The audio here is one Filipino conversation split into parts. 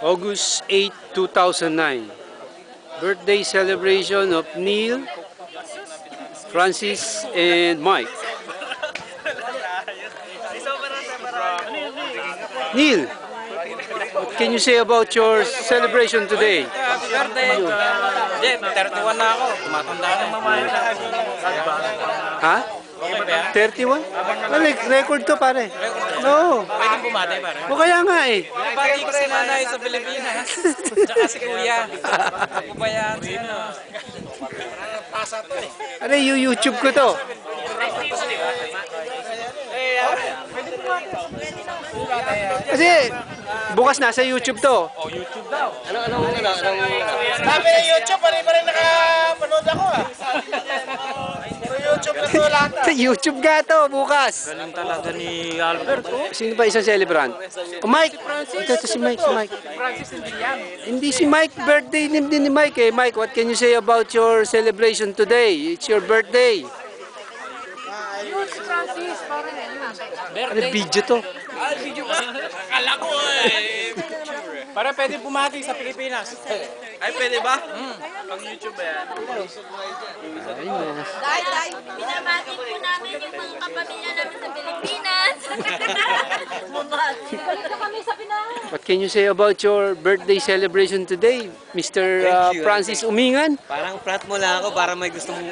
August 8, 2009. Birthday celebration of Neil, Francis, and Mike. Neil, what can you say about your celebration today? Happy birthday! Jeff, 31 na ako. Tumatanda ng mamahay sa akin. Ha? Okay ba yan? 31? Record to pare. Oo. Pwede bumati pare. O kaya nga eh. Pati ko si nanay sa Pilipinas. Tsaka si kuya. Ako ba yan? Sino? Ano yung YouTube ko to? Kasi bukas nasa YouTube to. Oh, YouTube daw. Sabi ng YouTube, pare-pare nakapanood ako ah. Pero YouTube na to lahat ah. YouTube ga to bukas. Galing talaga ni Albert. Sino ba isang celebrant? Oh, Mike. Ito si Mike. Francis hindi yan. Hindi si Mike. Birthday din ni Mike eh. Mike, what can you say about your celebration today? It's your birthday. Francis, pare. Ano video to? Video ba? Akala ko eh. Para pwede bumati sa Pilipinas. Ay, pwede ba? Pang YouTube yan. Day, pinamati po namin yung mga kapamilya namin sa Pilipinas. Bumati kami sa Pinas. What can you say about your birthday celebration today, Mr. Francis Umingan? Parang prat mo lang ako para may gusto kang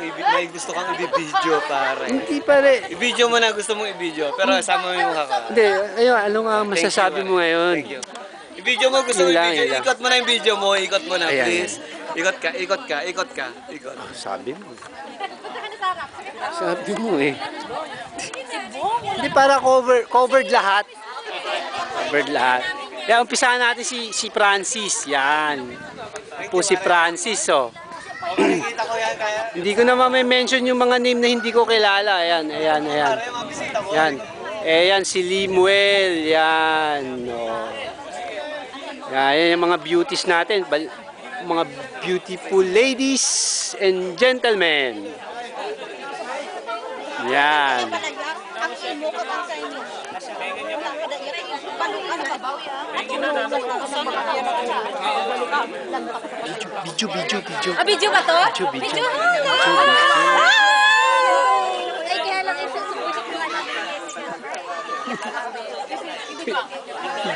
i-video pare. Hindi pare. I-video mo na gusto mong i-video pero sama mo yung mukha ka. Hindi, ayun, ano nga masasabi mo ngayon? Thank you. I-video mo gusto mo Yun lang, i-video. yun lang. Ikot mo na yung video mo, ikot mo na Ayan, please. Ikot ka. Sabi mo. Sabi mo eh. Hindi para covered lahat. Covered lahat. Yan, umpisahan natin si Francis. Yan. Po si Francis, oh. Nakikita ko yan kaya. Hindi ko naman may mention yung mga name na hindi ko kilala. Ayan. Para yung mga bisita mo. Yan. Yan, si Limuel. Yan. Oh. Yan yung mga beauties natin. Mga beautiful ladies and gentlemen. Yan. Ang imo ko lang sa inyo. Video. Video ba to? Video. Ay, kaya lang isusubok ko nga namin.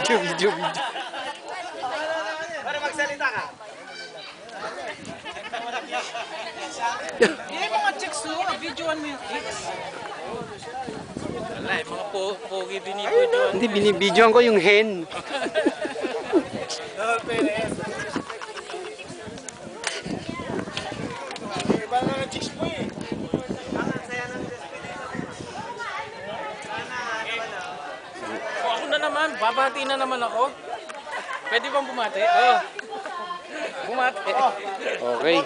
Video. Para magsalita ka. Hindi mga chicks mo. Videoan mo yung chicks. Wala, mga pogi binibidyoan. Hindi, binibidyoan ko yung hen. Iba na ng chicks mo eh. O, ako na naman. Babati na naman ako. Pwede bang bumati? Oo. Bumati. Okay.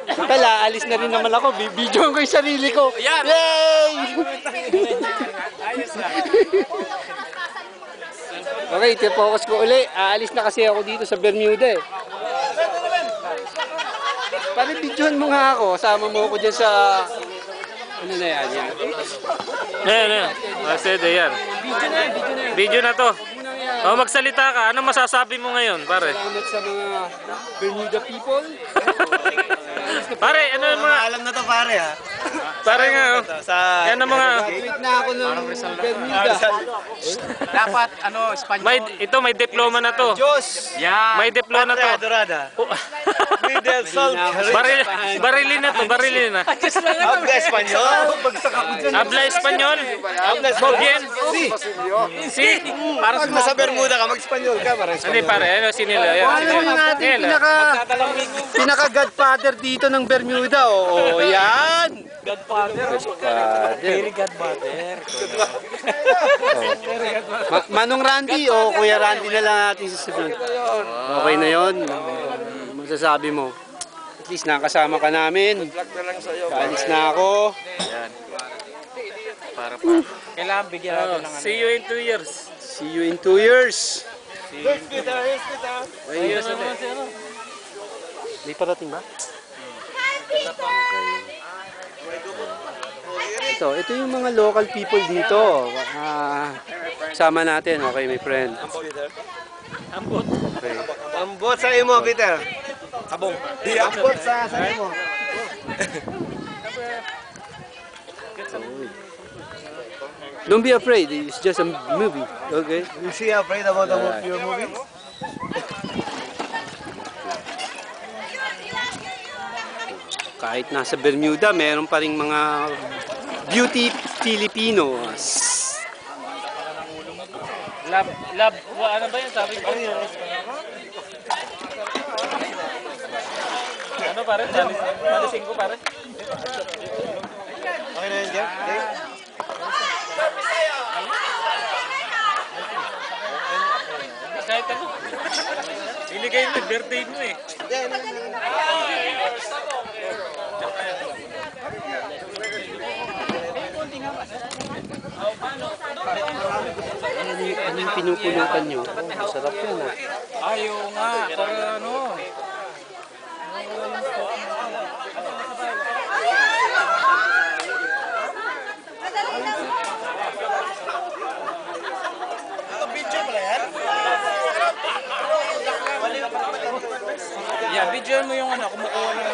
Pala, alis na rin naman ako. Bibidyoan ko yung sarili ko. Yan. Yay! Ayos na. Okay, focus ko uli. Aalis na kasi ako dito sa Bermuda eh. Pare, bidyoan mo nga ako. Sama mo ako dyan sa... Ano na yan? Ayan. Sige, yan. Video na to. Oh, magsalita ka. Ano masasabi mo ngayon, pare? Salamat sa mga Bermuda people. Pare, ano yung mga... Alam na to pare ha. Pare nga, oh. Yan ang mga... Graduate na ako ng Bermuda. Dapat, Espanyol. May diploma na to. Diyos! Yan. May diploma na to. Adorada. Oh. Middle Sol. Barilin na to, barilin na. Habla Espanyol. Habla Espanyol. Muy bien. Si. Para sa Bermuda ka, mag-Espanyol ka. Hindi pare, ano sinila? Ano yung ating pinaka-godfather dito ng Bermuda? Oo, yan! Godfather. Very godfather. Manong Randy o Kuya Randy na lang natin sasabihin. Okay na yon. Masasabi mo. At least nakasama ka namin. Kaalis na ako. Kailangan bigyan natin ng See you in 2 years. See you in 2 years. May parating ba? Hi, Peter! Ito yung mga local people dito. Sama natin. Okay, my friend. Okay. Ambot sa imo, Peter. Sabong. Ambot sa mo. Don't be afraid. It's just a movie. Okay? You see afraid about your movie? Kahit nasa Bermuda, meron pa ring mga beauty Filipinos. Ano ba yun? Sabi ko. Ano pare? Malising ko pare. Okay na yun, Jeff? Okay. Kahit ano. Iligay mo, birthday mo eh. Ano yung pinupulutan nyo? Masarap yan ah. Ayaw nga. Para ano. Video pala yan? Yeah, video mo yung ano, kumukuha ng